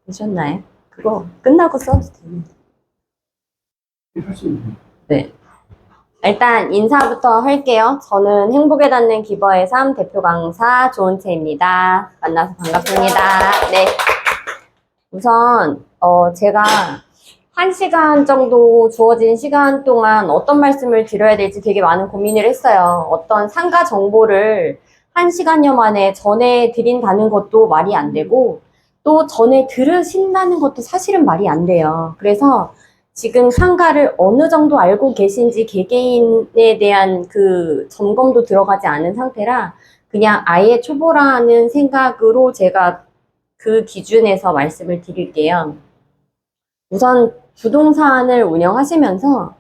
되셨나요? 그거 끝나고 써도 됩니다. 네. 일단 인사부터 할게요. 저는 행복에 닿는 기버의 삶 대표 강사 조은채입니다. 만나서 반갑습니다. 네. 우선 제가 1시간 정도 주어진 시간 동안 어떤 말씀을 드려야 될지 되게 많은 고민을 했어요. 어떤 상가 정보를 1시간여 만에 전해드린다는 것도 말이 안 되고 또 전에 들으신다는 것도 사실은 말이 안 돼요. 그래서 지금 상가를 어느 정도 알고 계신지 개개인에 대한 그 점검도 들어가지 않은 상태라 그냥 아예 초보라는 생각으로 제가 그 기준에서 말씀을 드릴게요. 우선 부동산을 운영하시면서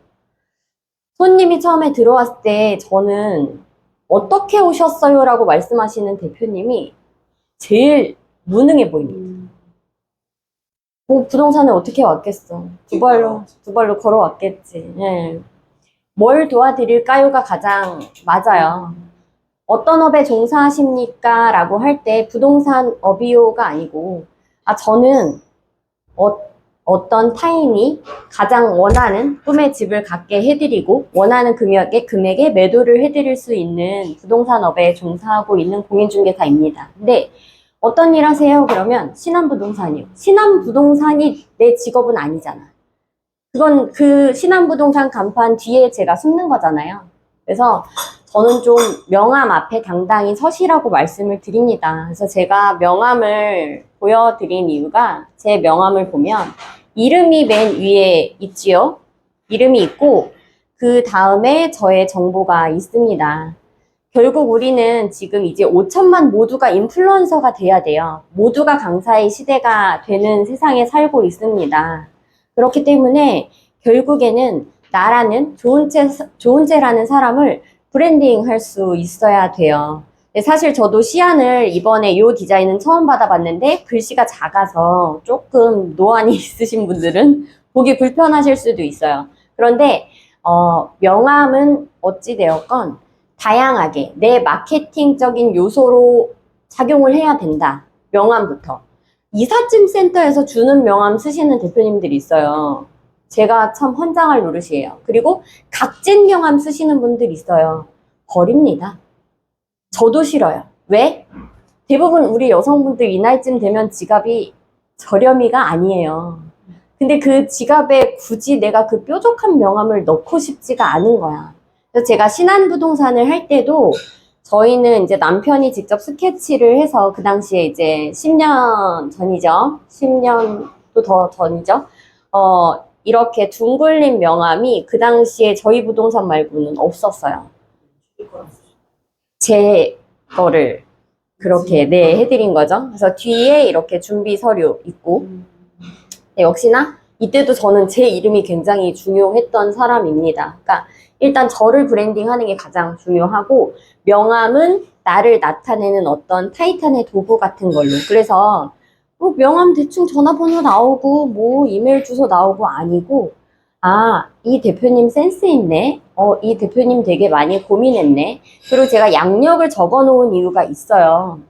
손님이 처음에 들어왔을 때 저는 어떻게 오셨어요? 라고 말씀하시는 대표님이 제일 무능해 보입니다. 뭐 부동산에 어떻게 왔겠어? 두 발로 걸어왔겠지. 예. 뭘 도와드릴까요가 가장 맞아요. 어떤 업에 종사하십니까? 라고 할 때 부동산 업이요가 아니고 저는 어떤 타인이 가장 원하는 꿈의 집을 갖게 해드리고 원하는 금액에 매도를 해드릴 수 있는 부동산업에 종사하고 있는 공인중개사입니다. 근데 어떤 일 하세요? 그러면 신한부동산이요. 신한부동산이 내 직업은 아니잖아. 그건 그 신한부동산 간판 뒤에 제가 숨는 거잖아요. 그래서 저는 좀 명함 앞에 당당히 서시라고 말씀을 드립니다. 그래서 제가 명함을 보여드린 이유가 제 명함을 보면 이름이 맨 위에 있지요. 이름이 있고 그 다음에 저의 정보가 있습니다. 결국 우리는 지금 이제 5천만 모두가 인플루언서가 돼야 돼요. 모두가 강사의 시대가 되는 세상에 살고 있습니다. 그렇기 때문에 결국에는 나라는 조은채라는 사람을 브랜딩 할 수 있어야 돼요. 사실 저도 시안을 이번에 이 디자인은 처음 받아봤는데 글씨가 작아서 조금 노안이 있으신 분들은 보기 불편하실 수도 있어요. 그런데 명함은 어찌되었건 다양하게 내 마케팅적인 요소로 작용을 해야 된다. 명함부터. 이삿짐 센터에서 주는 명함 쓰시는 대표님들이 있어요. 제가 참 환장할 노릇이에요. 그리고 각진 명함 쓰시는 분들이 있어요. 버립니다. 저도 싫어요. 왜? 대부분 우리 여성분들 이 나이쯤 되면 지갑이 저렴이가 아니에요. 근데 그 지갑에 굳이 내가 그 뾰족한 명함을 넣고 싶지가 않은 거야. 그래서 제가 신한부동산을 할 때도 저희는 이제 남편이 직접 스케치를 해서 그 당시에 이제 10년 전이죠. 10년도 더 전이죠. 이렇게 둥글린 명함이 그 당시에 저희 부동산 말고는 없었어요. 제 거를 그렇게 해드린 거죠. 그래서 뒤에 이렇게 준비 서류 있고 역시나 이때도 저는 제 이름이 굉장히 중요했던 사람입니다. 그러니까 일단 저를 브랜딩하는 게 가장 중요하고 명함은 나를 나타내는 어떤 타이탄의 도구 같은 걸로. 그래서 뭐 명함 대충 전화번호 나오고 뭐 이메일 주소 나오고 아니고 이 대표님 센스 있네. 이 대표님 되게 많이 고민했네. 그리고 제가 양력을 적어 놓은 이유가 있어요.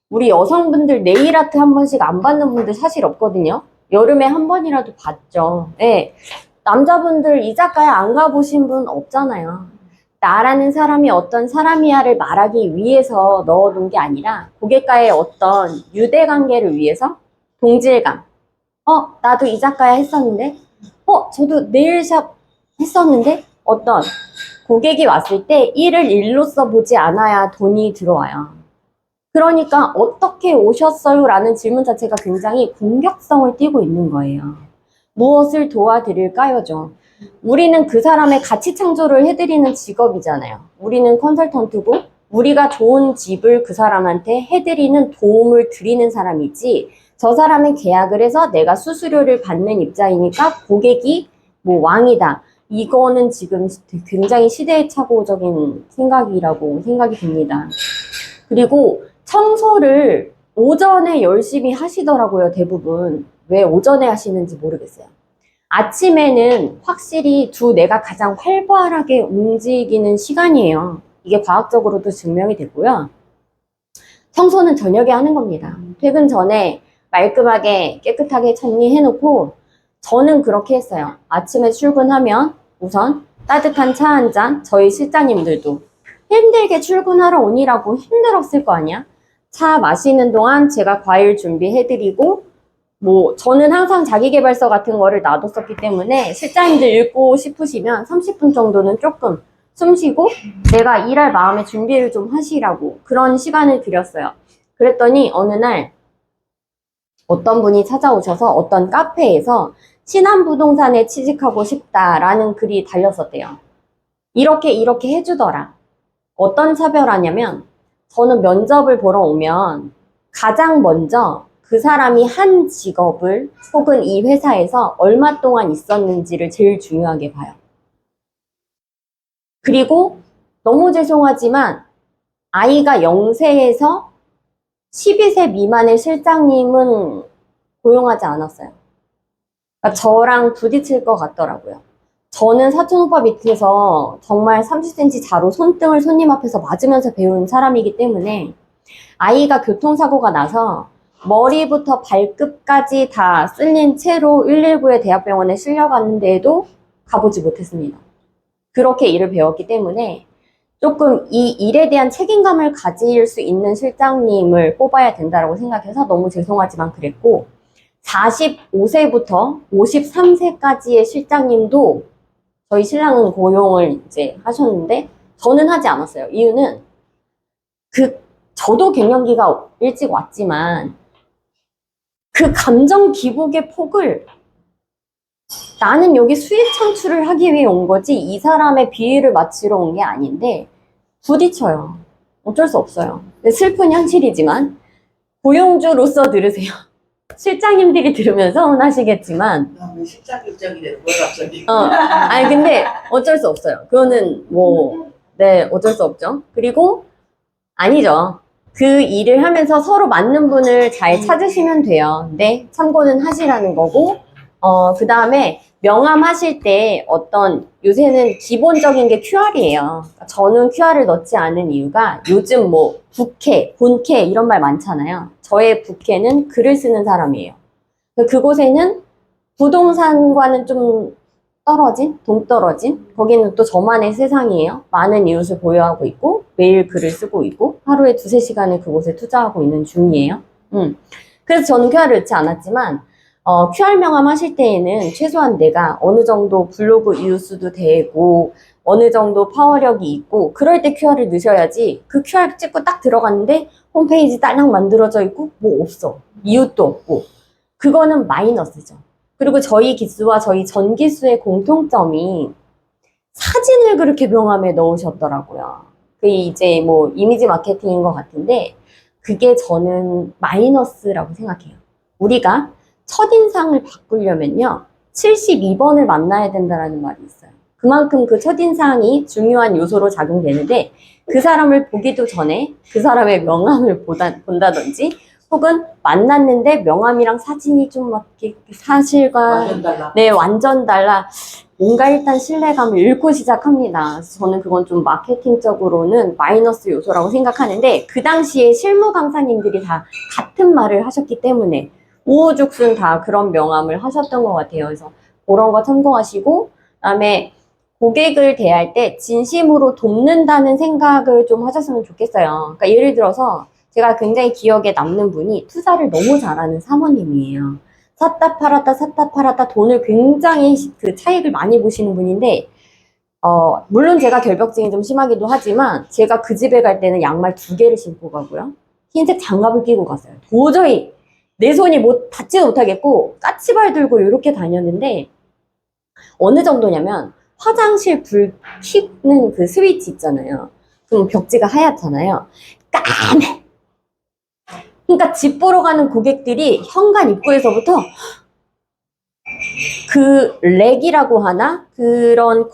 우리 여성분들 네일 아트 한 번씩 안 받는 분들 사실 없거든요. 여름에 한 번이라도 받죠. 네. 남자분들 이 작가에 안 가보신 분 없잖아요. 나라는 사람이 어떤 사람이야를 말하기 위해서 넣어둔 게 아니라 고객과의 어떤 유대관계를 위해서 동질감. 나도 이 작가야 했었는데 저도 네일샵 했었는데 어떤 고객이 왔을 때 일을 일로써 보지 않아야 돈이 들어와요. 그러니까 어떻게 오셨어요? 라는 질문 자체가 굉장히 공격성을 띠고 있는 거예요. 무엇을 도와드릴까요?죠. 우리는 그 사람의 가치 창조를 해드리는 직업이잖아요. 우리는 컨설턴트고 우리가 좋은 집을 그 사람한테 해드리는 도움을 드리는 사람이지 저 사람이 계약을 해서 내가 수수료를 받는 입장이니까 고객이 뭐 왕이다. 이거는 지금 굉장히 시대착오적인 생각이라고 생각이 듭니다. 그리고 청소를 오전에 열심히 하시더라고요, 대부분. 왜 오전에 하시는지 모르겠어요. 아침에는 확실히 뇌가 가장 활발하게 움직이는 시간이에요. 이게 과학적으로도 증명이 됐고요. 청소는 저녁에 하는 겁니다. 퇴근 전에 말끔하게 깨끗하게 정리해놓고 저는 그렇게 했어요. 아침에 출근하면 우선 따뜻한 차 한 잔, 저희 실장님들도 힘들게 출근하러 오니라고 힘들었을 거 아니야? 차 마시는 동안 제가 과일 준비해드리고 뭐 저는 항상 자기계발서 같은 거를 놔뒀었기 때문에 실장님들 읽고 싶으시면 30분 정도는 조금 숨 쉬고 내가 일할 마음의 준비를 좀 하시라고 그런 시간을 드렸어요. 그랬더니 어느 날 어떤 분이 찾아오셔서 어떤 카페에서 신한부동산에 취직하고 싶다라는 글이 달렸었대요. 이렇게 해주더라. 어떤 차별하냐면 저는 면접을 보러 오면 가장 먼저 그 사람이 한 직업을 혹은 이 회사에서 얼마 동안 있었는지를 제일 중요하게 봐요. 그리고 너무 죄송하지만 아이가 0세에서 12세 미만의 실장님은 고용하지 않았어요. 그러니까 저랑 부딪힐 것 같더라고요. 저는 사촌오빠 밑에서 정말 30cm 자로 손등을 손님 앞에서 맞으면서 배운 사람이기 때문에 아이가 교통사고가 나서 머리부터 발끝까지 다 쓸린 채로 119의 대학병원에 실려갔는데도 가보지 못했습니다. 그렇게 일을 배웠기 때문에 조금 이 일에 대한 책임감을 가질 수 있는 실장님을 뽑아야 된다고 생각해서 너무 죄송하지만 그랬고 45세부터 53세까지의 실장님도 저희 신랑은 고용을 이제 하셨는데 저는 하지 않았어요. 이유는 저도 갱년기가 일찍 왔지만 그 감정 기복의 폭을 나는 여기 수익 창출을 하기 위해 온 거지 이 사람의 비위를 맞추러 온 게 아닌데 부딪혀요. 어쩔 수 없어요. 슬픈 현실이지만 고용주로서 들으세요. 실장님들이 들으면 서운하시겠지만 실장 입장이 되는 거야 갑자기. 아니 근데 어쩔 수 없어요. 그거는 뭐 네 어쩔 수 없죠. 그리고 아니죠. 그 일을 하면서 서로 맞는 분을 잘 찾으시면 돼요. 네, 참고는 하시라는 거고 그 다음에 명함하실 때 어떤 요새는 기본적인 게 QR이에요. 저는 QR을 넣지 않은 이유가 요즘 뭐 부캐, 본캐 이런 말 많잖아요. 저의 부캐는 글을 쓰는 사람이에요. 그곳에는 부동산과는 좀 동떨어진 거기는 또 저만의 세상이에요. 많은 이웃을 보유하고 있고 매일 글을 쓰고 있고 하루에 2~3시간을 그곳에 투자하고 있는 중이에요. 그래서 저는 QR을 넣지 않았지만 QR 명함 하실 때에는 최소한 내가 어느 정도 블로그 이웃수도 되고 어느 정도 파워력이 있고 그럴 때 QR을 넣으셔야지 그 QR 찍고 딱 들어갔는데 홈페이지 딸랑 만들어져 있고 뭐 없어. 이웃도 없고 그거는 마이너스죠. 그리고 저희 기수와 저희 전 기수의 공통점이 사진을 그렇게 명함에 넣으셨더라고요. 그게 이제 뭐 이미지 마케팅인 것 같은데 그게 저는 마이너스라고 생각해요. 우리가 첫인상을 바꾸려면요 72번을 만나야 된다는 말이 있어요. 그만큼 그 첫인상이 중요한 요소로 작용되는데 그 사람을 보기도 전에 그 사람의 명함을 본다든지 혹은 만났는데 명함이랑 사진이 좀 막 사실과 완전 달라. 네 완전 달라. 뭔가 일단 신뢰감을 잃고 시작합니다. 그래서 저는 그건 좀 마케팅적으로는 마이너스 요소라고 생각하는데 그 당시에 실무 강사님들이 다 같은 말을 하셨기 때문에 우후죽순 다 그런 명함을 하셨던 것 같아요. 그래서 그런 거 참고하시고 그다음에 고객을 대할 때 진심으로 돕는다는 생각을 좀 하셨으면 좋겠어요. 그러니까 예를 들어서 제가 굉장히 기억에 남는 분이 투자를 너무 잘하는 사모님이에요. 샀다 팔았다 돈을 굉장히 그 차익을 많이 보시는 분인데 물론 제가 결벽증이 좀 심하기도 하지만 제가 그 집에 갈 때는 양말 2개를 신고 가고요. 흰색 장갑을 끼고 갔어요. 도저히 내 손이 닿지도 못하겠고 까치발 들고 이렇게 다녔는데 어느 정도냐면 화장실 불 켜는 그 스위치 있잖아요. 그럼 벽지가 하얗잖아요. 까매! 그러니까 집 보러 가는 고객들이 현관 입구에서부터 그 렉이라고 하나? 그런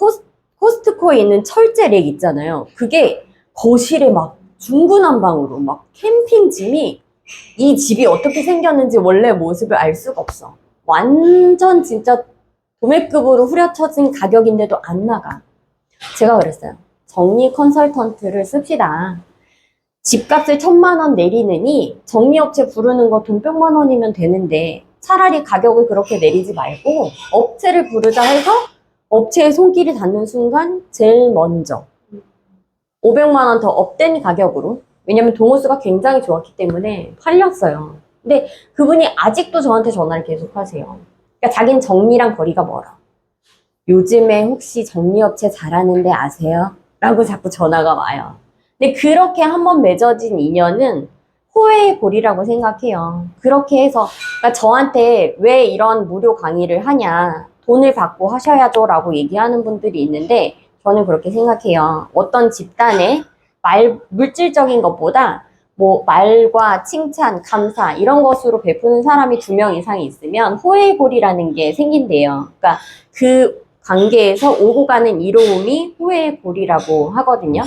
코스트코에 있는 철제 렉 있잖아요. 그게 거실에 막 중구난방으로 막 캠핑짐이 이 집이 어떻게 생겼는지 원래 모습을 알 수가 없어. 완전 진짜 도매급으로 후려쳐진 가격인데도 안 나가. 제가 그랬어요. 정리 컨설턴트를 씁시다. 집값을 1,000만 원 내리느니 정리업체 부르는 거 돈 100만 원이면 되는데 차라리 가격을 그렇게 내리지 말고 업체를 부르자 해서 업체에 손길이 닿는 순간 제일 먼저 500만 원 더 업된 가격으로, 왜냐면 동호수가 굉장히 좋았기 때문에 팔렸어요. 근데 그분이 아직도 저한테 전화를 계속 하세요. 그러니까 자기는 정리랑 거리가 멀어. 요즘에 혹시 정리업체 잘하는데 아세요? 라고 자꾸 전화가 와요. 근데 그렇게 한번 맺어진 인연은 호혜의 고리라고 생각해요. 그렇게 해서 그러니까 저한테 왜 이런 무료 강의를 하냐, 돈을 받고 하셔야죠 라고 얘기하는 분들이 있는데 저는 그렇게 생각해요. 어떤 집단의 물질적인 것보다 뭐 말과 칭찬, 감사 이런 것으로 베푸는 사람이 2명 이상이 있으면 호혜의 고리라는 게 생긴대요. 그러니까 그 관계에서 오고 가는 이로움이 호혜의 고리라고 하거든요.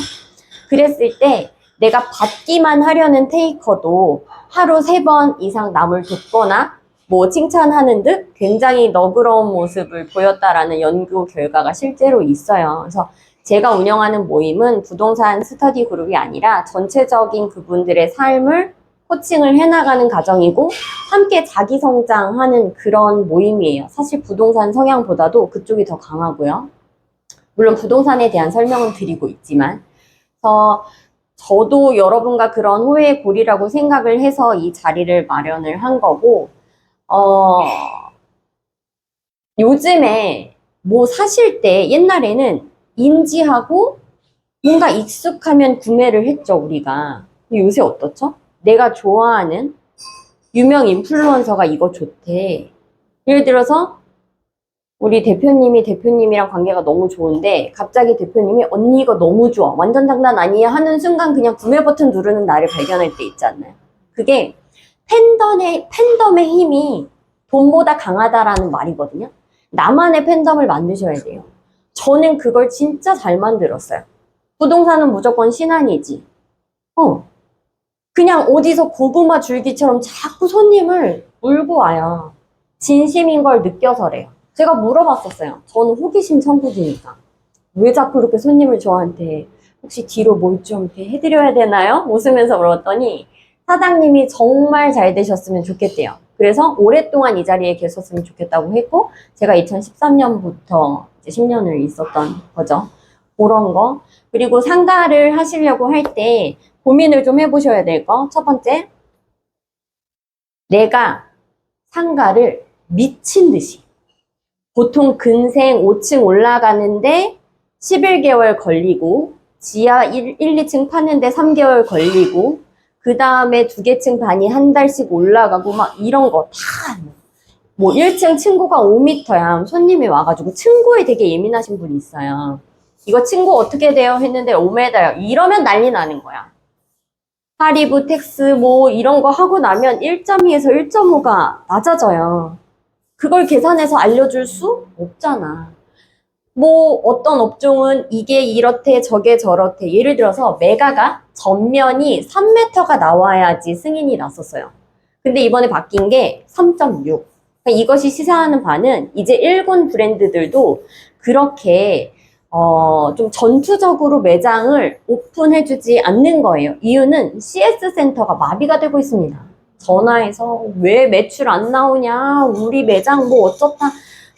그랬을 때 내가 받기만 하려는 테이커도 하루 3번 이상 남을 돕거나 뭐 칭찬하는 듯 굉장히 너그러운 모습을 보였다라는 연구 결과가 실제로 있어요. 그래서 제가 운영하는 모임은 부동산 스터디 그룹이 아니라 전체적인 그분들의 삶을 코칭을 해나가는 과정이고 함께 자기 성장하는 그런 모임이에요. 사실 부동산 성향보다도 그쪽이 더 강하고요. 물론 부동산에 대한 설명은 드리고 있지만, 그래서 저도 여러분과 그런 호혜의 고리라고 생각을 해서 이 자리를 마련을 한 거고, 요즘에 뭐 사실 때 옛날에는 인지하고 뭔가 익숙하면 구매를 했죠, 우리가. 근데 요새 어떻죠? 내가 좋아하는 유명 인플루언서가 이거 좋대. 예를 들어서 우리 대표님이랑 관계가 너무 좋은데 갑자기 대표님이 언니 이거 너무 좋아, 완전 장난 아니야 하는 순간 그냥 구매 버튼 누르는 나를 발견할 때 있잖아요. 그게 팬덤의 힘이 돈보다 강하다라는 말이거든요. 나만의 팬덤을 만드셔야 돼요. 저는 그걸 진짜 잘 만들었어요. 부동산은 무조건 신안이지. 그냥 어디서 고구마 줄기처럼 자꾸 손님을 물고 와요. 진심인 걸 느껴서래요. 제가 물어봤었어요. 저는 호기심 천국이니까. 왜 자꾸 이렇게 손님을 저한테 혹시 뒤로 뭘 좀 해드려야 되나요? 웃으면서 물었더니 사장님이 정말 잘 되셨으면 좋겠대요. 그래서 오랫동안 이 자리에 계셨으면 좋겠다고 했고, 제가 2013년부터 이제 10년을 있었던 거죠. 그런 거. 그리고 상가를 하시려고 할 때 고민을 좀 해보셔야 될 거. 첫 번째, 내가 상가를 미친 듯이 보통 근생 5층 올라가는데 11개월 걸리고 지하 2층 파는데 3개월 걸리고 그 다음에 2개 층 반이 한 달씩 올라가고 막 이런 거 다 뭐 1층 층고가 5m야. 손님이 와가지고 층고에 되게 예민하신 분이 있어요. 이거 층고 어떻게 돼요? 했는데 5m요. 이러면 난리 나는 거야. 할이브 텍스 뭐 이런 거 하고 나면 1.2에서 1.5가 낮아져요. 그걸 계산해서 알려줄 수 없잖아. 뭐 어떤 업종은 이게 이렇대 저게 저렇대. 예를 들어서 매가가 전면이 3m가 나와야지 승인이 났었어요. 근데 이번에 바뀐 게 3.6. 그러니까 이것이 시사하는 바는 이제 일군 브랜드들도 그렇게 좀 전투적으로 매장을 오픈해주지 않는 거예요. 이유는 CS 센터가 마비가 되고 있습니다. 전화해서 왜 매출 안 나오냐, 우리 매장 뭐 어쩌다,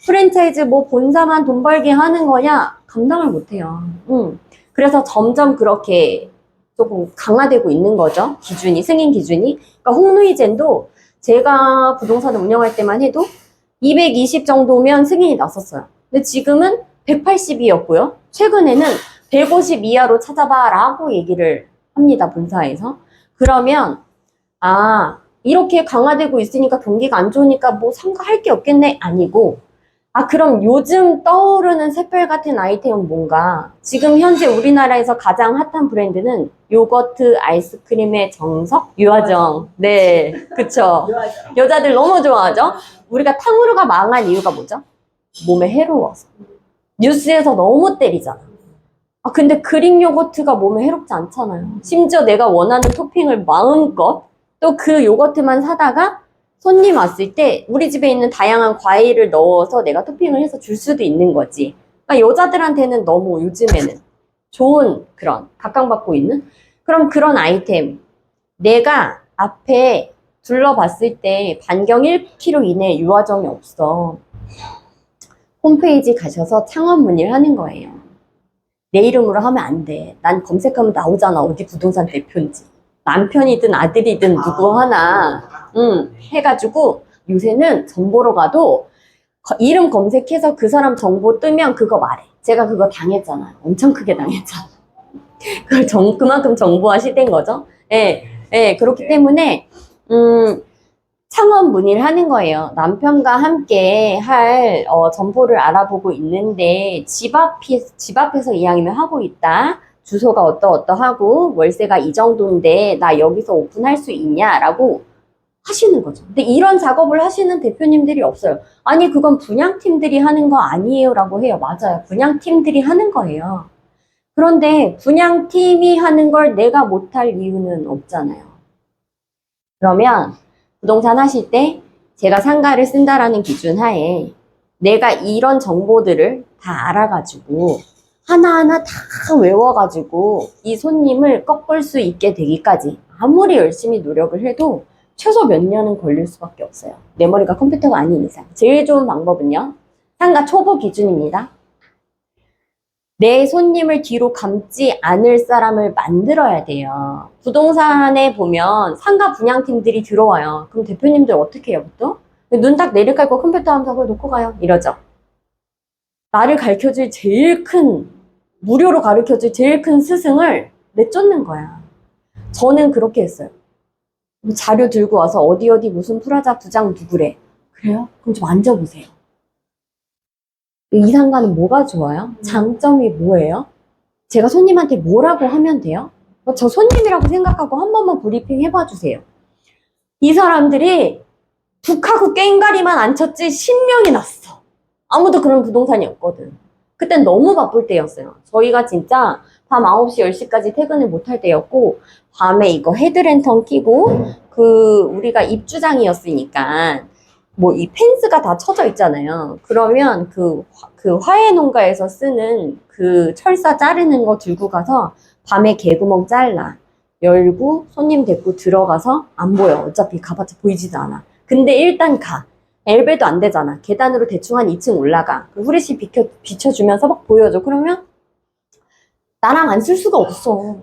프랜차이즈 뭐 본사만 돈 벌게 하는 거냐, 감당을 못해요. 그래서 점점 그렇게 조금 강화되고 있는 거죠. 기준이, 승인 기준이. 그러니까 홍루이젠도 제가 부동산을 운영할 때만 해도 220 정도면 승인이 났었어요. 근데 지금은 180이었고요. 최근에는 150 이하로 찾아봐 라고 얘기를 합니다, 본사에서. 그러면 이렇게 강화되고 있으니까 경기가 안 좋으니까 뭐 상가할 게 없겠네? 아니고, 그럼 요즘 떠오르는 새별 같은 아이템은 뭔가? 지금 현재 우리나라에서 가장 핫한 브랜드는 요거트 아이스크림의 정석? 유화정. 네, 그쵸. 여자들 너무 좋아하죠? 우리가 탕후루가 망한 이유가 뭐죠? 몸에 해로워서. 뉴스에서 너무 때리잖아. 근데 그릭 요거트가 몸에 해롭지 않잖아요. 심지어 내가 원하는 토핑을 마음껏 또 그 요거트만 사다가 손님 왔을 때 우리 집에 있는 다양한 과일을 넣어서 내가 토핑을 해서 줄 수도 있는 거지. 그러니까 여자들한테는 너무 요즘에는 좋은 그런 각광받고 있는 그럼 그런 아이템, 내가 앞에 둘러봤을 때 반경 1km 이내에 유화정이 없어. 홈페이지 가셔서 창업 문의를 하는 거예요. 내 이름으로 하면 안 돼. 난 검색하면 나오잖아. 어디 부동산 대표인지. 남편이든 아들이든 누구 하나, 해가지고 요새는 정보로 가도 이름 검색해서 그 사람 정보 뜨면 그거 말해. 제가 그거 당했잖아요. 엄청 크게 당했잖아. 그만큼 정보화 시대인 거죠. 예, 예, 그렇기 때문에, 창업 문의를 하는 거예요. 남편과 함께 할 점포를 알아보고 있는데 집 앞에서 이왕이면 하고 있다. 주소가 어떠하고 월세가 이 정도인데 나 여기서 오픈할 수 있냐라고 하시는 거죠. 근데 이런 작업을 하시는 대표님들이 없어요. 아니 그건 분양팀들이 하는 거 아니에요 라고 해요. 맞아요. 분양팀들이 하는 거예요. 그런데 분양팀이 하는 걸 내가 못할 이유는 없잖아요. 그러면 부동산 하실 때 제가 상가를 쓴다라는 기준 하에 내가 이런 정보들을 다 알아가지고 하나하나 다 외워가지고 이 손님을 꺾을 수 있게 되기까지 아무리 열심히 노력을 해도 최소 몇 년은 걸릴 수밖에 없어요. 내 머리가 컴퓨터가 아닌 이상. 제일 좋은 방법은요. 상가 초보 기준입니다. 내 손님을 뒤로 감지 않을 사람을 만들어야 돼요. 부동산에 보면 상가 분양팀들이 들어와요. 그럼 대표님들 어떻게 해요, 보통? 눈 딱 내리깔고 컴퓨터 하면서 그걸 놓고 가요. 이러죠. 나를 가르쳐줄 무료로 가르쳐줄 제일 큰 스승을 내쫓는 거야. 저는 그렇게 했어요. 자료 들고 와서 어디 무슨 프라자 부장 누구래. 그래요? 그럼 좀 앉아보세요. 이 상가는 뭐가 좋아요? 장점이 뭐예요? 제가 손님한테 뭐라고 하면 돼요? 저 손님이라고 생각하고 한 번만 브리핑 해봐 주세요. 이 사람들이 북하고 깽가리만 안 쳤지 신명이 났어. 아무도 그런 부동산이 없거든. 그땐 너무 바쁠 때였어요. 저희가 진짜 밤 9시, 10시까지 퇴근을 못할 때였고 밤에 이거 헤드랜턴 끼고 우리가 입주장이었으니까 뭐 이 펜스가 다 쳐져 있잖아요. 그러면 그 화훼 농가에서 쓰는 그 철사 자르는 거 들고 가서 밤에 개구멍 잘라 열고 손님 데리고 들어가서 안 보여. 어차피 가봤자 보이지도 않아. 근데 일단 가. 엘베도 안 되잖아. 계단으로 대충 한 2층 올라가. 후레쉬 비춰주면서 막 보여줘. 그러면 나랑 안 쓸 수가 없어.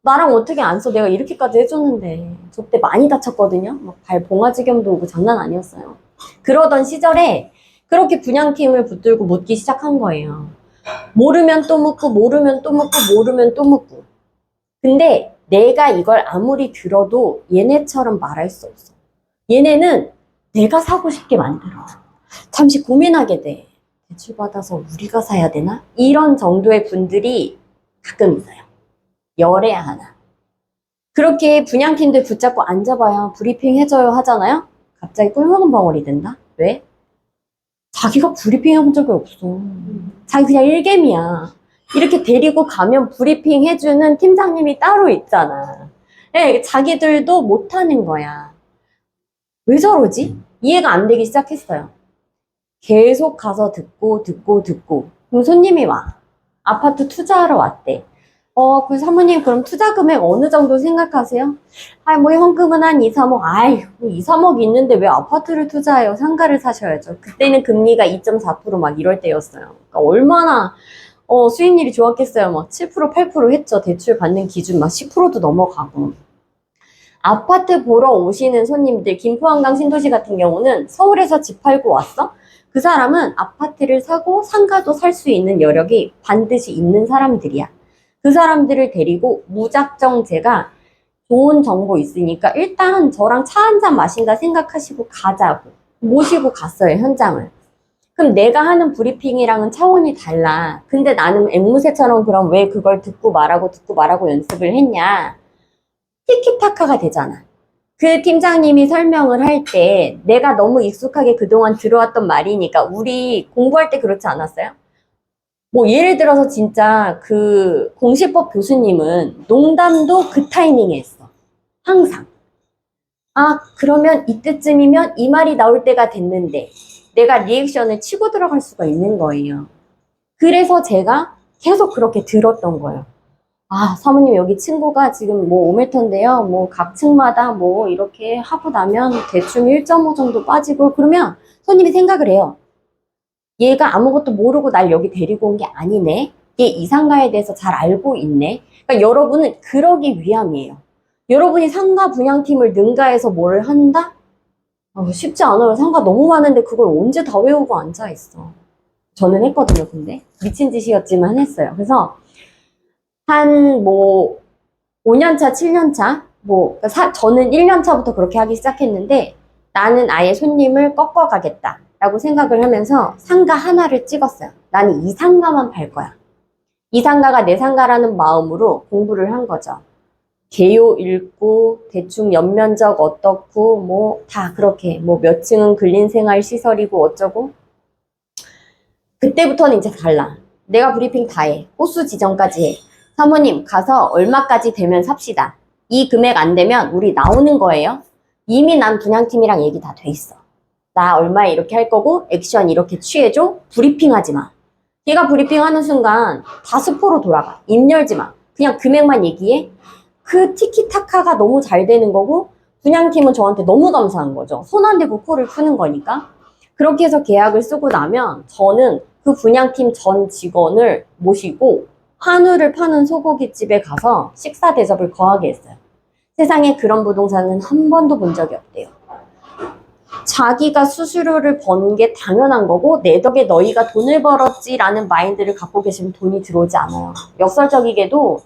나랑 어떻게 안 써? 내가 이렇게까지 해줬는데. 저 때 많이 다쳤거든요. 막 발 봉화지경도 오고 장난 아니었어요. 그러던 시절에 그렇게 분양팀을 붙들고 묻기 시작한 거예요. 모르면 또 묻고, 모르면 또 묻고, 모르면 또 묻고. 근데 내가 이걸 아무리 들어도 얘네처럼 말할 수 없어. 얘네는 내가 사고 싶게 만들어. 잠시 고민하게 돼. 대출받아서 우리가 사야 되나? 이런 정도의 분들이 가끔 있어요. 열에 하나. 그렇게 분양팀들 붙잡고 앉아봐요. 브리핑 해줘요 하잖아요? 갑자기 꿀먹은 벙어리 된다? 왜? 자기가 브리핑 해본 적이 없어. 자기 그냥 일개미야. 이렇게 데리고 가면 브리핑 해주는 팀장님이 따로 있잖아. 네, 자기들도 못하는 거야. 왜 저러지? 이해가 안 되기 시작했어요. 계속 가서 듣고. 그럼 손님이 와. 아파트 투자하러 왔대. 그 사모님 그럼 투자 금액 어느 정도 생각하세요? 뭐 현금은 한 2, 3억. 뭐 2, 3억 있는데 왜 아파트를 투자해요? 상가를 사셔야죠. 그때는 금리가 2.4% 막 이럴 때였어요. 그러니까 얼마나 수익률이 좋았겠어요. 막 7%, 8% 했죠. 대출 받는 기준 막 10%도 넘어가고. 아파트 보러 오시는 손님들, 김포, 한강, 신도시 같은 경우는 서울에서 집 팔고 왔어? 그 사람은 아파트를 사고 상가도 살 수 있는 여력이 반드시 있는 사람들이야. 그 사람들을 데리고 무작정 제가 좋은 정보 있으니까 일단 저랑 차 한잔 마신다 생각하시고 가자고 모시고 갔어요, 현장을. 그럼 내가 하는 브리핑이랑은 차원이 달라. 근데 나는 앵무새처럼 그럼 왜 그걸 듣고 말하고 연습을 했냐? 티키타카가 되잖아. 그 팀장님이 설명을 할 때 내가 너무 익숙하게 그동안 들어왔던 말이니까 우리 공부할 때 그렇지 않았어요? 뭐 예를 들어서 진짜 그 공시법 교수님은 농담도 그 타이밍에 했어. 항상. 그러면 이때쯤이면 이 말이 나올 때가 됐는데 내가 리액션을 치고 들어갈 수가 있는 거예요. 그래서 제가 계속 그렇게 들었던 거예요. 아, 사모님 여기 층고가 지금 뭐 5m인데요. 뭐 각 층마다 뭐 이렇게 하고 나면 대충 1.5 정도 빠지고 그러면 손님이 생각을 해요. 얘가 아무것도 모르고 날 여기 데리고 온 게 아니네. 얘 이상가에 대해서 잘 알고 있네. 그러니까 여러분은 그러기 위함이에요. 여러분이 상가 분양팀을 능가해서 뭘 한다? 쉽지 않아요. 상가 너무 많은데 그걸 언제 다 외우고 앉아있어. 저는 했거든요, 근데. 미친 짓이었지만 했어요. 그래서 한 뭐 5년차, 7년차, 뭐 저는 1년차부터 그렇게 하기 시작했는데 나는 아예 손님을 꺾어가겠다 라고 생각을 하면서 상가 하나를 찍었어요. 나는 이 상가만 팔 거야. 이 상가가 내 상가라는 마음으로 공부를 한 거죠. 개요 읽고 대충 연면적 어떻고 뭐 다 그렇게 뭐 몇 층은 근린생활시설이고 어쩌고 그때부터는 이제 달라. 내가 브리핑 다 해. 호수 지정까지 해. 사모님 가서 얼마까지 되면 삽시다. 이 금액 안 되면 우리 나오는 거예요. 이미 난 분양팀이랑 얘기 다 돼 있어. 나 얼마에 이렇게 할 거고 액션 이렇게 취해줘. 브리핑 하지 마. 얘가 브리핑 하는 순간 다 스포로 돌아가. 입 열지 마. 그냥 금액만 얘기해. 그 티키타카가 너무 잘 되는 거고 분양팀은 저한테 너무 감사한 거죠. 손 안 대고 코를 푸는 거니까. 그렇게 해서 계약을 쓰고 나면 저는 그 분양팀 전 직원을 모시고 한우를 파는 소고기집에 가서 식사 대접을 거하게 했어요. 세상에 그런 부동산은 한 번도 본 적이 없대요. 자기가 수수료를 번 게 당연한 거고 내 덕에 너희가 돈을 벌었지라는 마인드를 갖고 계시면 돈이 들어오지 않아요. 역설적이게도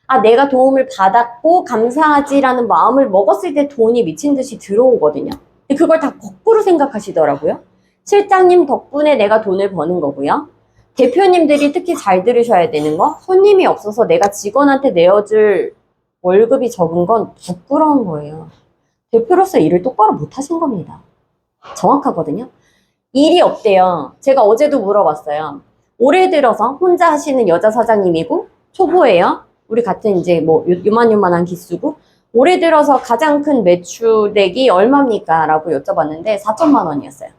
아 내가 도움을 받았고 감사하지라는 마음을 먹었을 때 돈이 미친 듯이 들어오거든요. 근데 그걸 다 거꾸로 생각하시더라고요. 실장님 덕분에 내가 돈을 버는 거고요. 대표님들이 특히 잘 들으셔야 되는 거 손님이 없어서 내가 직원한테 내어줄 월급이 적은 건 부끄러운 거예요. 대표로서 일을 똑바로 못 하신 겁니다. 정확하거든요. 일이 없대요. 제가 어제도 물어봤어요. 올해 들어서 혼자 하시는 여자 사장님이고 초보예요. 우리 같은 이제 뭐 요만요만한 기수고 올해 들어서 가장 큰 매출액이 얼마입니까? 라고 여쭤봤는데 4천만 원이었어요.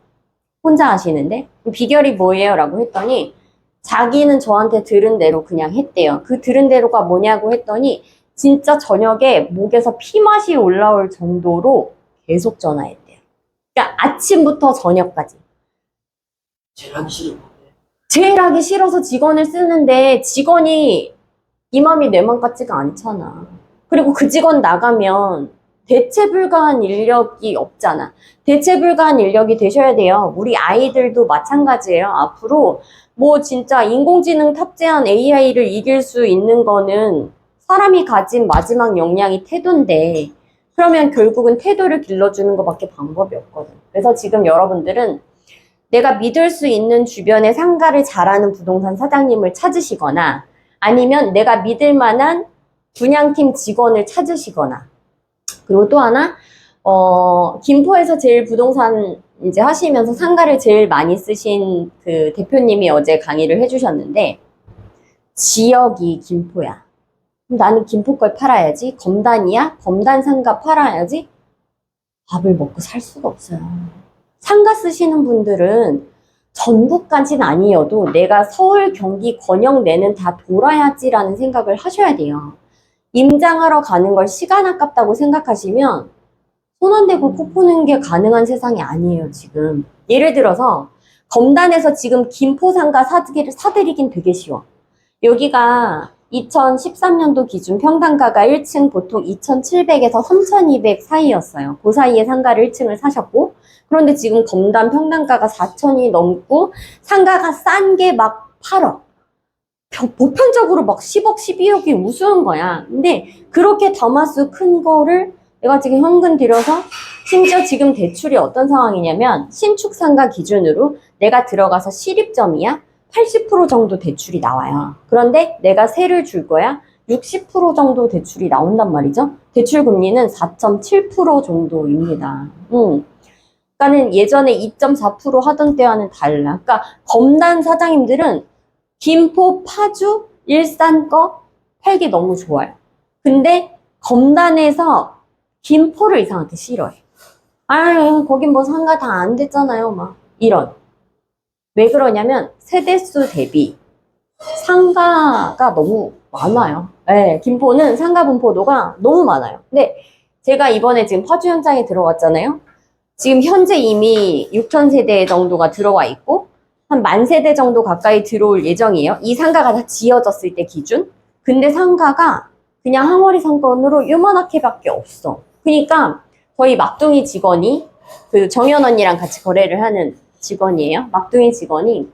혼자 하시는데 비결이 뭐예요? 라고 했더니 자기는 저한테 들은 대로 그냥 했대요. 그 들은 대로가 뭐냐고 했더니 진짜 저녁에 목에서 피맛이 올라올 정도로 계속 전화했대요. 그러니까 아침부터 저녁까지. 제일 하기 싫은 건데. 제일 하기 싫어서 직원을 쓰는데 직원이 이 맘이 내 맘 같지가 않잖아. 그리고 그 직원 나가면 대체 불가한 인력이 없잖아. 대체 불가한 인력이 되셔야 돼요. 우리 아이들도 마찬가지예요. 앞으로 뭐 진짜 인공지능 탑재한 AI를 이길 수 있는 거는 사람이 가진 마지막 역량이 태도인데 그러면 결국은 태도를 길러주는 것밖에 방법이 없거든. 그래서 지금 여러분들은 내가 믿을 수 있는 주변에 상가를 잘하는 부동산 사장님을 찾으시거나 아니면 내가 믿을 만한 분양팀 직원을 찾으시거나 그리고 또 하나 김포에서 제일 부동산 이제 하시면서 상가를 제일 많이 쓰신 그 대표님이 어제 강의를 해주셨는데 지역이 김포야. 그럼 나는 김포 걸 팔아야지. 검단이야? 검단 상가 팔아야지. 밥을 먹고 살 수가 없어요. 상가 쓰시는 분들은 전국까지는 아니어도 내가 서울, 경기, 권역 내는 다 돌아야지라는 생각을 하셔야 돼요. 임장하러 가는 걸 시간 아깝다고 생각하시면 손 안 대고 코 푸는 게 가능한 세상이 아니에요, 지금. 예를 들어서 검단에서 지금 김포 상가 사드리긴 되게 쉬워. 여기가 2013년도 기준 평당가가 1층 보통 2,700에서 3,200 사이였어요. 그 사이에 상가를 1층을 사셨고 그런데 지금 검단 평당가가 4,000이 넘고 상가가 싼 게 막 8억. 보편적으로 막 10억, 12억이 우스운 거야. 근데 그렇게 더마수 큰 거를 내가 지금 현금 들여서 심지어 지금 대출이 어떤 상황이냐면 신축 상가 기준으로 내가 들어가서 실입점이야. 80% 정도 대출이 나와요. 그런데 내가 세를 줄 거야. 60% 정도 대출이 나온단 말이죠. 대출 금리는 4.7% 정도입니다. 그러니까는 예전에 2.4% 하던 때와는 달라. 그러니까 검단 사장님들은 김포, 파주, 일산 거 팔기 너무 좋아요. 근데 검단에서 김포를 이상하게 싫어해. 아유, 거긴 뭐 상가 다 안 됐잖아요. 막 이런. 왜 그러냐면 세대수 대비 상가가 너무 많아요. 네, 김포는 상가 분포도가 너무 많아요. 근데 제가 이번에 지금 파주 현장에 들어왔잖아요. 지금 현재 이미 6천 세대 정도가 들어와 있고 한 10,000세대 정도 가까이 들어올 예정이에요. 이 상가가 다 지어졌을 때 기준. 근데 상가가 그냥 항아리 상권으로 요만하게밖에 없어. 그러니까 저희 막둥이 직원이 그 정연 언니랑 같이 거래를 하는 직원이에요. 막둥이 직원이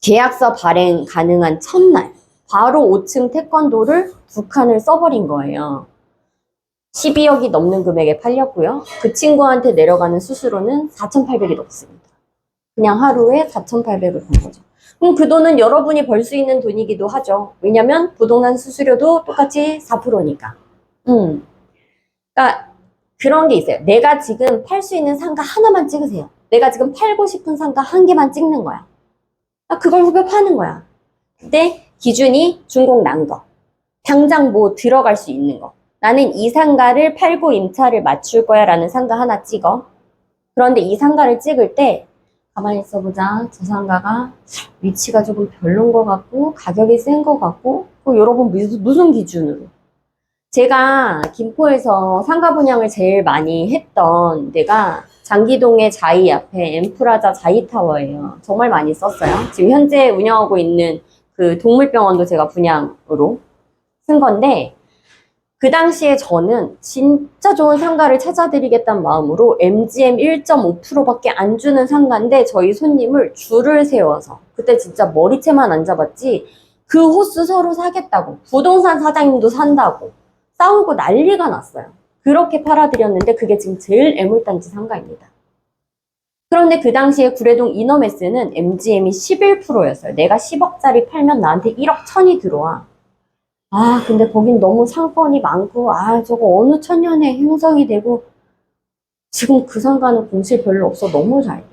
계약서 발행 가능한 첫날 바로 5층 태권도를 2칸을 써버린 거예요. 12억이 넘는 금액에 팔렸고요. 그 친구한테 내려가는 수수료는 4,800이 넘습니다. 그냥 하루에 4,800을 번 거죠. 그럼 그 돈은 여러분이 벌 수 있는 돈이기도 하죠. 왜냐면 부동산 수수료도 똑같이 4%니까. 그러니까 그런 게 있어요. 내가 지금 팔 수 있는 상가 하나만 찍으세요. 내가 지금 팔고 싶은 상가 한 개만 찍는 거야. 그걸 후벼 파는 거야. 근데 기준이 준공 난 거. 당장 뭐 들어갈 수 있는 거. 나는 이 상가를 팔고 임차를 맞출 거야 라는 상가 하나 찍어. 그런데 이 상가를 찍을 때 가만히 있어보자. 저 상가가 위치가 조금 별론 것 같고 가격이 센 것 같고 여러분 무슨 기준으로? 제가 김포에서 상가 분양을 제일 많이 했던 데가 장기동의 자이 앞에 엠프라자 자이타워예요. 정말 많이 썼어요. 지금 현재 운영하고 있는 그 동물병원도 제가 분양으로 쓴 건데 그 당시에 저는 진짜 좋은 상가를 찾아드리겠다는 마음으로 MGM 1.5%밖에 안 주는 상가인데 저희 손님을 줄을 세워서 그때 진짜 머리채만 안 잡았지 그 호수 서로 사겠다고 부동산 사장님도 산다고 싸우고 난리가 났어요. 그렇게 팔아드렸는데 그게 지금 제일 애물단지 상가입니다. 그런데 그 당시에 구례동 이너메스는 MGM이 11%였어요. 내가 10억짜리 팔면 나한테 1억 1천이 들어와. 근데 거긴 너무 상권이 많고, 저거 어느 천년에 형성이 되고, 지금 그 상가는 공실 별로 없어. 너무 잘 돼.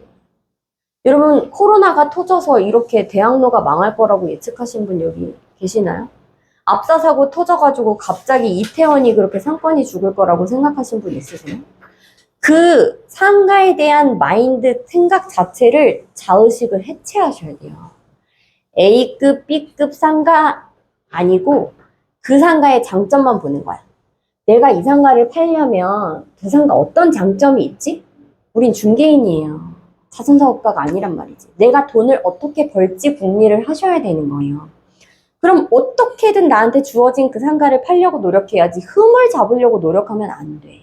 여러분, 코로나가 터져서 이렇게 대학로가 망할 거라고 예측하신 분 여기 계시나요? 압사사고 터져가지고 갑자기 이태원이 그렇게 상권이 죽을 거라고 생각하신 분 있으세요? 그 상가에 대한 마인드, 생각 자체를 자의식을 해체하셔야 돼요. A급, B급 상가 아니고 그 상가의 장점만 보는 거야. 내가 이 상가를 팔려면 그 상가 어떤 장점이 있지? 우린 중개인이에요. 자선사업가가 아니란 말이지. 내가 돈을 어떻게 벌지 궁리를 하셔야 되는 거예요. 그럼 어떻게든 나한테 주어진 그 상가를 팔려고 노력해야지 흠을 잡으려고 노력하면 안 돼.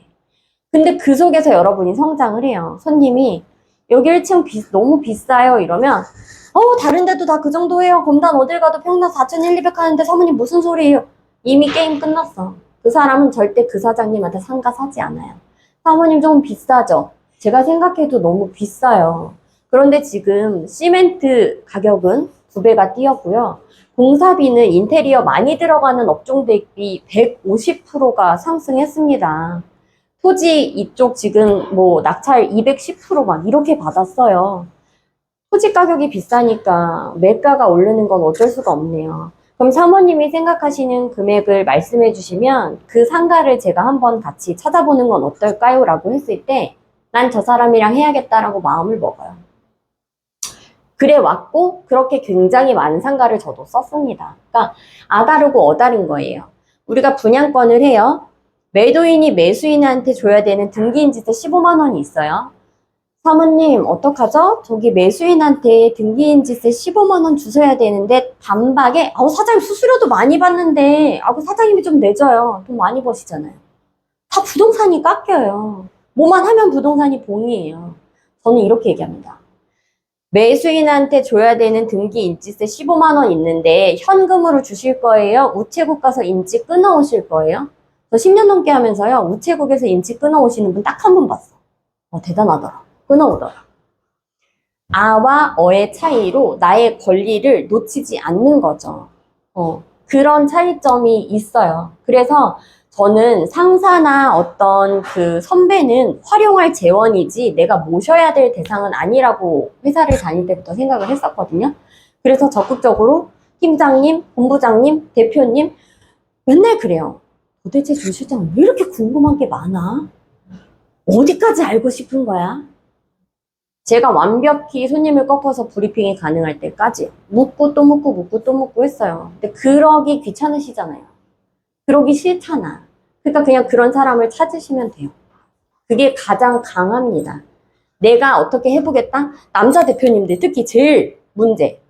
근데 그 속에서 여러분이 성장을 해요. 손님이 여기 1층 너무 비싸요 이러면 다른 데도 다 그 정도 해요. 검단 어딜 가도 평당 4,100, 200 하는데 사모님 무슨 소리예요? 이미 게임 끝났어. 그 사람은 절대 그 사장님한테 상가 사지 않아요. 사모님 좀 비싸죠? 제가 생각해도 너무 비싸요. 그런데 지금 시멘트 가격은 2배가 뛰었고요. 공사비는 인테리어 많이 들어가는 업종 대비 150%가 상승했습니다. 토지 이쪽 지금 뭐 낙찰 210% 막 이렇게 받았어요. 토지 가격이 비싸니까 매가가 오르는 건 어쩔 수가 없네요. 그럼 사모님이 생각하시는 금액을 말씀해 주시면 그 상가를 제가 한번 같이 찾아보는 건 어떨까요? 라고 했을 때 난 저 사람이랑 해야겠다라고 마음을 먹어요. 그래 왔고 그렇게 굉장히 많은 상가를 저도 썼습니다. 그러니까 아다르고 어다른 거예요. 우리가 분양권을 해요. 매도인이 매수인한테 줘야 되는 등기인지세 15만 원이 있어요. 사모님 어떡하죠? 저기 매수인한테 등기인지세 15만 원 주셔야 되는데 단박에 사장님 수수료도 많이 받는데 사장님이 좀 내줘요. 돈 많이 버시잖아요. 다 부동산이 깎여요. 뭐만 하면 부동산이 봉이에요. 저는 이렇게 얘기합니다. 매수인한테 줘야 되는 등기인지세 15만 원 있는데 현금으로 주실 거예요? 우체국 가서 인지 끊어오실 거예요? 저 10년 넘게 하면서요. 우체국에서 인지 끊어오시는 분 딱 한 분 봤어. 대단하더라. 끊어오더라. 아와 어의 차이로 나의 권리를 놓치지 않는 거죠. 그런 차이점이 있어요. 그래서 저는 상사나 어떤 그 선배는 활용할 재원이지 내가 모셔야 될 대상은 아니라고 회사를 다닐 때부터 생각을 했었거든요. 그래서 적극적으로 팀장님, 본부장님, 대표님 맨날 그래요. 도대체 조 실장 왜 이렇게 궁금한 게 많아? 어디까지 알고 싶은 거야? 제가 완벽히 손님을 꺾어서 브리핑이 가능할 때까지 묻고 또 묻고 묻고 또 묻고 했어요. 근데 그러기 귀찮으시잖아요. 그러기 싫잖아. 그러니까 그냥 그런 사람을 찾으시면 돼요. 그게 가장 강합니다. 내가 어떻게 해보겠다? 남자 대표님들 특히 제일 문제.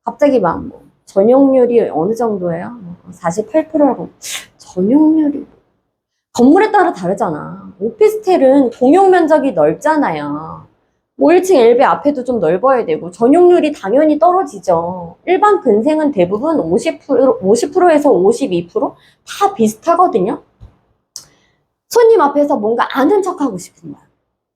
갑자기 막 뭐 전용률이 어느 정도예요? 48%라고. 전용률이 건물에 따라 다르잖아. 오피스텔은 공용 면적이 넓잖아요. 뭐 1층 엘베 앞에도 좀 넓어야 되고 전용률이 당연히 떨어지죠. 일반 근생은 대부분 50%에서 52%다 비슷하거든요. 손님 앞에서 뭔가 아는 척하고 싶은 거야.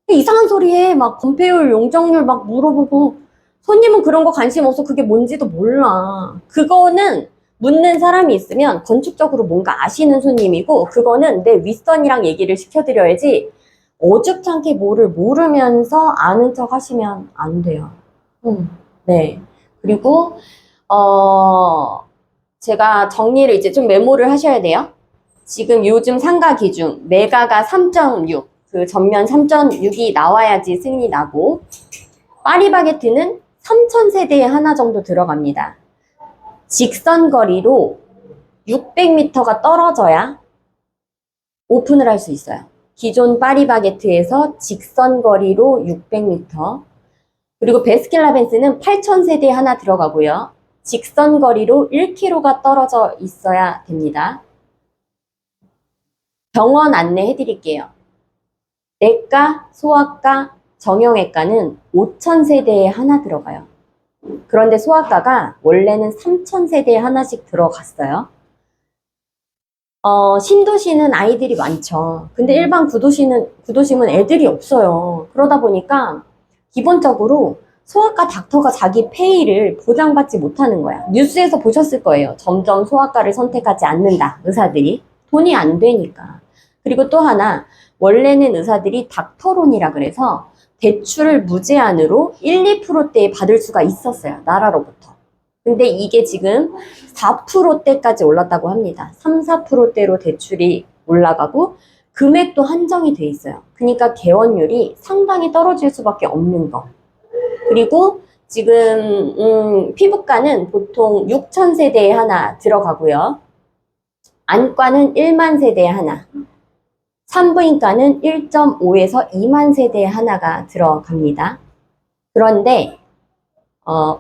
이상한 소리 해. 막 건폐율, 용적률 막 물어보고 손님은 그런 거 관심 없어. 그게 뭔지도 몰라. 그거는 묻는 사람이 있으면 건축적으로 뭔가 아시는 손님이고 그거는 내 윗선이랑 얘기를 시켜드려야지 어줍잖게 뭐를 모르면서 아는 척 하시면 안 돼요. 네. 그리고 제가 정리를 이제 좀 메모를 하셔야 돼요. 지금 요즘 상가 기준 매가가 3.6, 그 전면 3.6이 나와야지 승인이 나고 파리바게트는 3,000세대에 하나 정도 들어갑니다. 직선 거리로 600m가 떨어져야 오픈을 할 수 있어요. 기존 파리바게트에서 직선 거리로 600m. 그리고 베스킨라빈스는 8,000세대에 하나 들어가고요. 직선 거리로 1km가 떨어져 있어야 됩니다. 병원 안내해 드릴게요. 내과, 소아과, 정형외과는 5,000세대에 하나 들어가요. 그런데 소아과가 원래는 3,000세대에 하나씩 들어갔어요. 신도시는 아이들이 많죠. 근데 일반 구도심은 애들이 없어요. 그러다 보니까 기본적으로 소아과 닥터가 자기 페이를 보장받지 못하는 거야. 뉴스에서 보셨을 거예요. 점점 소아과를 선택하지 않는다, 의사들이. 돈이 안 되니까. 그리고 또 하나, 원래는 의사들이 닥터론이라 그래서 대출을 무제한으로 1, 2%대에 받을 수가 있었어요. 나라로부터. 근데 이게 지금 4%대까지 올랐다고 합니다. 3, 4%대로 대출이 올라가고 금액도 한정이 돼 있어요. 그러니까 개원율이 상당히 떨어질 수밖에 없는 거. 그리고 지금 피부과는 보통 6,000세대에 하나 들어가고요. 안과는 1만 세대에 하나. 산부인과는 1.5에서 2만 세대에 하나가 들어갑니다. 그런데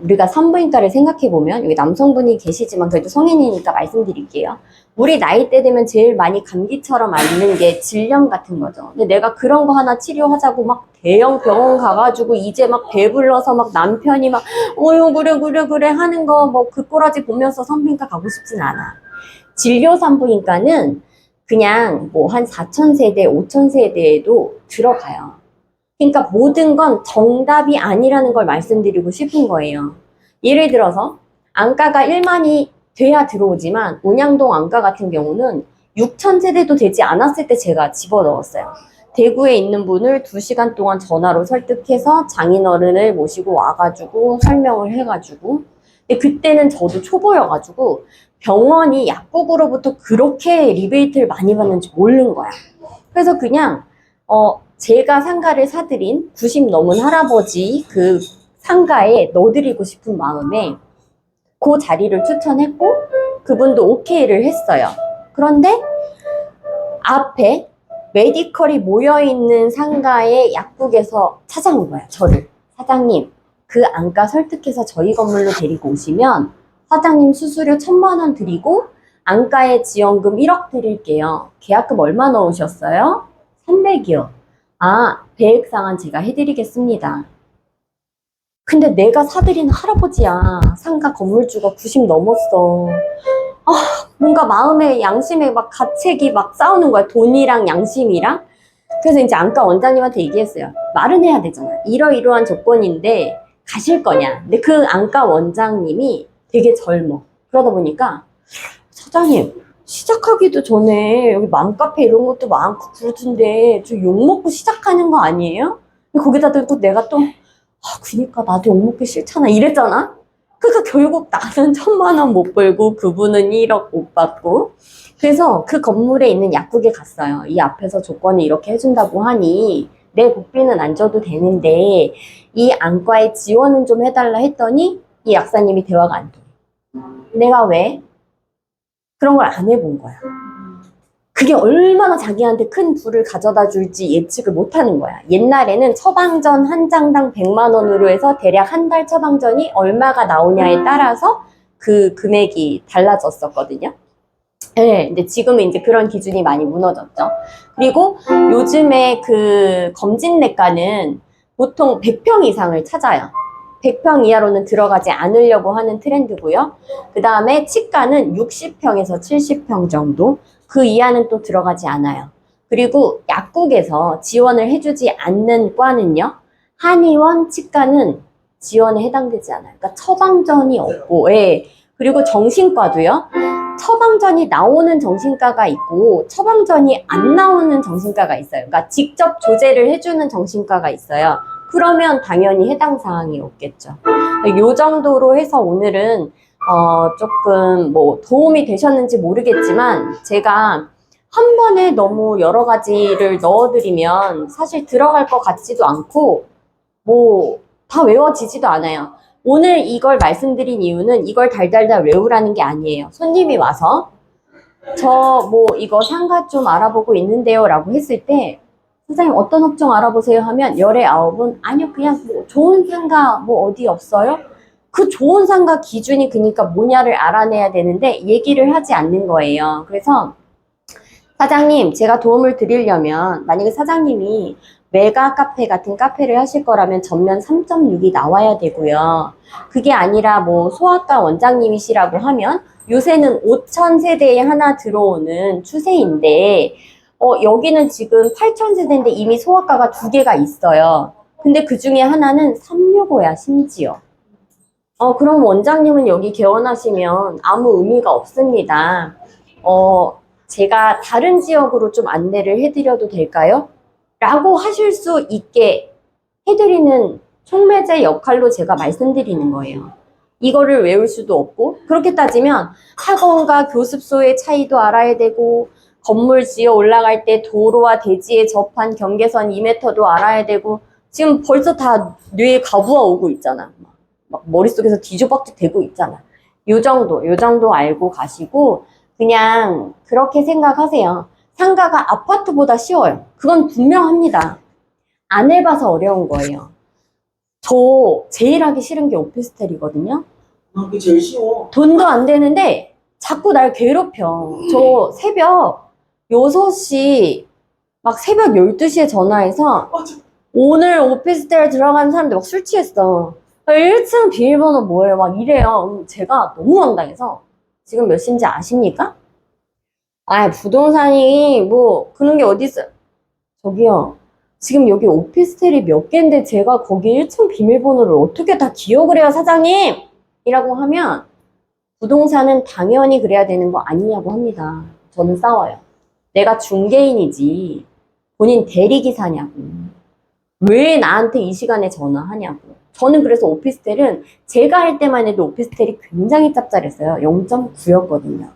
우리가 산부인과를 생각해보면 여기 남성분이 계시지만 그래도 성인이니까 말씀드릴게요. 우리 나이 때 되면 제일 많이 감기처럼 앓는 게 질염 같은 거죠. 근데 내가 그런 거 하나 치료하자고 막 대형 병원 가가지고 이제 막 배불러서 막 남편이 막 어휴 그래 하는 거 뭐 그 꼬라지 보면서 산부인과 가고 싶진 않아. 진료 산부인과는 그냥 뭐 한 4,000세대, 5,000세대에도 들어가요. 그러니까 모든 건 정답이 아니라는 걸 말씀드리고 싶은 거예요. 예를 들어서 안과가 1만이 돼야 들어오지만 온양동 안과 같은 경우는 6,000세대도 되지 않았을 때 제가 집어넣었어요. 대구에 있는 분을 2시간 동안 전화로 설득해서 장인어른을 모시고 와가지고 설명을 해가지고 근데 그때는 저도 초보여가지고 병원이 약국으로부터 그렇게 리베이트를 많이 받는지 모르는 거야. 그래서 그냥 제가 상가를 사드린 90 넘은 할아버지 그 상가에 넣어드리고 싶은 마음에 그 자리를 추천했고 그분도 오케이를 했어요. 그런데 앞에 메디컬이 모여있는 상가의 약국에서 찾아온 거예요. 저를. 사장님, 그 안과 설득해서 저희 건물로 데리고 오시면 사장님 수수료 1,000만 원 드리고 안과에 지원금 1억 드릴게요. 계약금 얼마 넣으셨어요? 300이요. 아, 배액상환 제가 해드리겠습니다. 근데 내가 사드린 할아버지야. 상가 건물주가 90 넘었어. 뭔가 마음에 양심에 막 가책이 막 싸우는 거야. 돈이랑 양심이랑. 그래서 이제 안과 원장님한테 얘기했어요. 말은 해야 되잖아. 이러이러한 조건인데 가실 거냐. 근데 그 안과 원장님이 되게 젊어. 그러다 보니까 사장님 시작하기도 전에 여기 맘카페 이런 것도 많고 그러던데 저 욕먹고 시작하는 거 아니에요? 거기다 대고 내가 또 그니까 나도 욕먹기 싫잖아 이랬잖아. 그러니까 결국 나는 1,000만 원 못 벌고 그분은 1억 못 받고 그래서 그 건물에 있는 약국에 갔어요. 이 앞에서 조건을 이렇게 해준다고 하니 내 국비는 안 줘도 되는데 이 안과에 지원은 좀 해달라 했더니 이 약사님이 대화가 안 돼. 내가 왜? 그런 걸 안 해본 거야. 그게 얼마나 자기한테 큰 부를 가져다 줄지 예측을 못 하는 거야. 옛날에는 처방전 한 장당 100만 원으로 해서 대략 한 달 처방전이 얼마가 나오냐에 따라서 그 금액이 달라졌었거든요. 네, 근데 지금은 이제 그런 기준이 많이 무너졌죠. 그리고 요즘에 그 검진내과는 보통 100평 이상을 찾아요. 100평 이하로는 들어가지 않으려고 하는 트렌드고요. 그 다음에 치과는 60평에서 70평 정도, 그 이하는 또 들어가지 않아요. 그리고 약국에서 지원을 해주지 않는 과는요, 한의원 치과는 지원에 해당되지 않아요. 그러니까 처방전이 없고, 예. 그리고 정신과도요, 처방전이 나오는 정신과가 있고 처방전이 안 나오는 정신과가 있어요. 그러니까 직접 조제를 해주는 정신과가 있어요. 그러면 당연히 해당 사항이 없겠죠. 요 정도로 해서 오늘은 조금 뭐 도움이 되셨는지 모르겠지만 제가 한 번에 너무 여러 가지를 넣어드리면 사실 들어갈 것 같지도 않고 뭐 다 외워지지도 않아요. 오늘 이걸 말씀드린 이유는 이걸 달달달 외우라는 게 아니에요. 손님이 와서 저 뭐 이거 상가 좀 알아보고 있는데요 라고 했을 때 선생님 어떤 업종 알아보세요 하면 열의 9은 아니요 그냥 뭐 좋은 상가 뭐 어디 없어요? 그 좋은 상가 기준이 그러니까 뭐냐를 알아내야 되는데 얘기를 하지 않는 거예요. 그래서 사장님 제가 도움을 드리려면 만약에 사장님이 메가 카페 같은 카페를 하실 거라면 전면 3.6이 나와야 되고요. 그게 아니라 뭐 소아과 원장님이시라고 하면 요새는 5천 세대에 하나 들어오는 추세인데 여기는 지금 8천 세대인데 이미 소아과가 2개가 있어요. 근데 그 중에 하나는 365야 심지어. 그럼 원장님은 여기 개원하시면 아무 의미가 없습니다. 제가 다른 지역으로 좀 안내를 해드려도 될까요? 라고 하실 수 있게 해드리는 촉매제 역할로 제가 말씀드리는 거예요. 이거를 외울 수도 없고 그렇게 따지면 학원과 교습소의 차이도 알아야 되고 건물 지어 올라갈 때 도로와 대지에 접한 경계선 2m도 알아야 되고 지금 벌써 다 뇌에 가부가 오고 있잖아. 막 머릿속에서 뒤죽박죽 되고 있잖아. 요 정도 알고 가시고 그냥 그렇게 생각하세요. 상가가 아파트보다 쉬워요. 그건 분명합니다. 안 해봐서 어려운 거예요. 저 제일 하기 싫은 게 오피스텔이거든요. 그게 제일 쉬워. 돈도 안 되는데 자꾸 날 괴롭혀. 저 새벽 6시, 막 새벽 12시에 전화해서 맞아. 오늘 오피스텔 들어간 사람들 막 술 취했어. 1층 비밀번호 뭐예요? 막 이래요. 제가 너무 황당해서 지금 몇 시인지 아십니까? 부동산이 뭐 그런 게 어디 있어요? 저기요. 지금 여기 오피스텔이 몇 개인데 제가 거기 1층 비밀번호를 어떻게 다 기억을 해요, 사장님? 이라고 하면 부동산은 당연히 그래야 되는 거 아니냐고 합니다. 저는 싸워요. 내가 중개인이지 본인 대리기사냐고. 왜 나한테 이 시간에 전화하냐고. 저는 그래서 오피스텔은 제가 할 때만 해도 오피스텔이 굉장히 짭짤했어요. 0.9였거든요.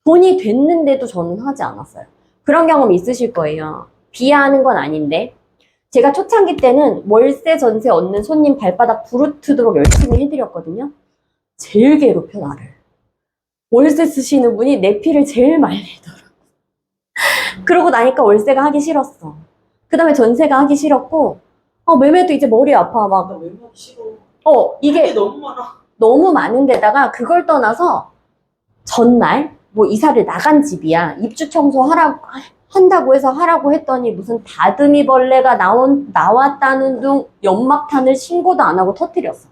돈이 됐는데도 저는 하지 않았어요. 그런 경험 있으실 거예요. 비하하는 건 아닌데 제가 초창기 때는 월세 전세 얻는 손님 발바닥 부르트도록 열심히 해드렸거든요. 제일 괴롭혀 나를. 월세 쓰시는 분이 내 피를 제일 많이 내더라고. 그러고 나니까 월세가 하기 싫었어. 그 다음에 전세가 하기 싫었고 매매도 이제 머리 아파 막. 나 외모하기 싫어. 이게 이게 너무 많아. 너무 많은 데다가 그걸 떠나서 전날 뭐 이사를 나간 집이야. 입주 청소 한다고 해서 하라고 했더니 무슨 다듬이 벌레가 나왔다는 둥 연막탄을 신고도 안 하고 터뜨렸어.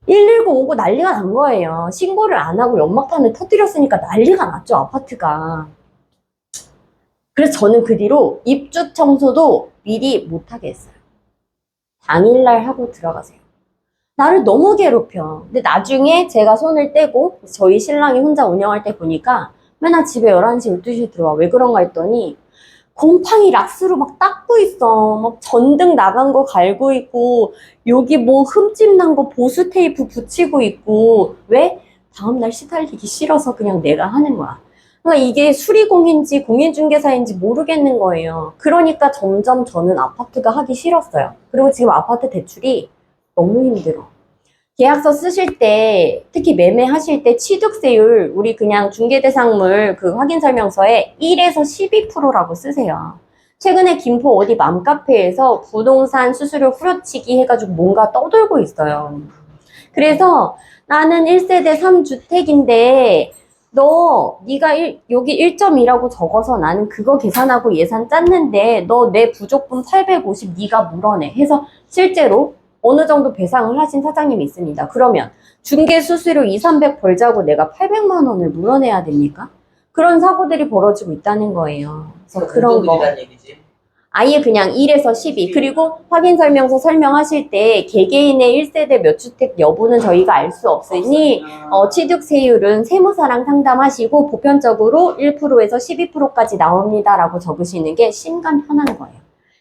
119 오고 난리가 난 거예요. 신고를 안 하고 연막탄을 터뜨렸으니까 난리가 났죠, 아파트가. 그래서 저는 그 뒤로 입주 청소도 미리 못하게 했어요. 당일날 하고 들어가세요. 나를 너무 괴롭혀. 근데 나중에 제가 손을 떼고 저희 신랑이 혼자 운영할 때 보니까 맨날 집에 11시, 12시에 들어와. 왜 그런가 했더니 곰팡이 락스로 막 닦고 있어. 막 전등 나간 거 갈고 있고 여기 뭐 흠집 난 거 보수 테이프 붙이고 있고. 왜? 다음날 시달리기 싫어서 그냥 내가 하는 거야. 그러니까 이게 수리공인지 공인중개사인지 모르겠는 거예요. 그러니까 점점 저는 아파트가 하기 싫었어요. 그리고 지금 아파트 대출이 너무 힘들어. 계약서 쓰실 때, 특히 매매하실 때 취득세율, 우리 그냥 중개대상물 그 확인설명서에 1에서 12%라고 쓰세요. 최근에 김포 어디 맘카페에서 부동산 수수료 후려치기 해가지고 뭔가 떠돌고 있어요. 그래서 나는 1세대 3주택인데 네가 여기 1.2라고 적어서 나는 그거 계산하고 예산 짰는데 너 내 부족분 850 네가 물어내 해서 실제로 어느 정도 배상을 하신 사장님이 있습니다. 그러면 중개 수수료 2, 300 벌자고 내가 800만 원을 물어내야 됩니까? 그런 사고들이 벌어지고 있다는 거예요. 그래서 그런 거. 얘기지. 아예 그냥 1에서 12. 그리고 확인설명서 설명하실 때 개개인의 1세대 몇 주택 여부는 저희가 알 수 없으니 취득세율은 세무사랑 상담하시고 보편적으로 1%에서 12%까지 나옵니다라고 적으시는 게 심간 편한 거예요.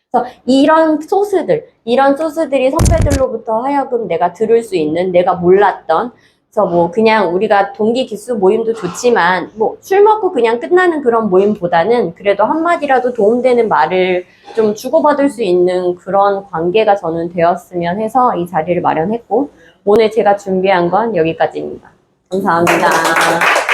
그래서 이런 소스들이 선배들로부터 하여금 내가 들을 수 있는 내가 몰랐던 그래서 뭐 그냥 우리가 동기 기수 모임도 좋지만 뭐 술 먹고 그냥 끝나는 그런 모임보다는 그래도 한마디라도 도움되는 말을 좀 주고받을 수 있는 그런 관계가 저는 되었으면 해서 이 자리를 마련했고 오늘 제가 준비한 건 여기까지입니다. 감사합니다.